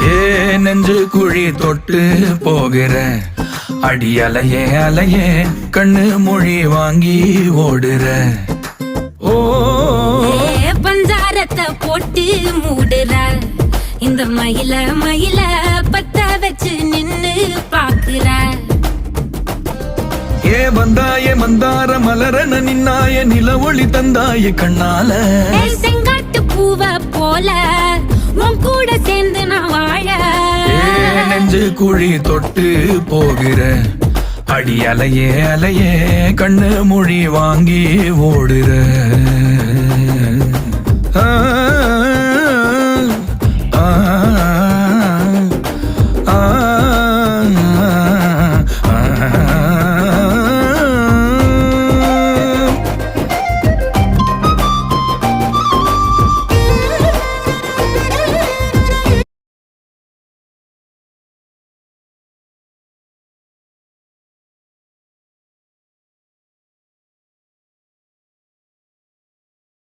ஏ நெஞ்சு குழி தொட்டு போகிற அடி அலையே அலையே கண்ணு மொழி வாங்கி ஓடுற. ஓ பஞ்சாரத்தை போட்டு மூடுற இந்த மயில மயில பத்த வச்சு நின்னு பாக்குற. ஏ வந்தாய மந்தார மலரன நின்னாய நில ஒளி தந்தாய கண்ணால. செங்காட்டு பூவ போல உன் கூட சேர்ந்து நான் வாழ. நெஞ்சு குழி தொட்டு போகிற அடி அலையே அலையே கண்ணு மொழி வாங்கி ஓடுற. ஆ ஆ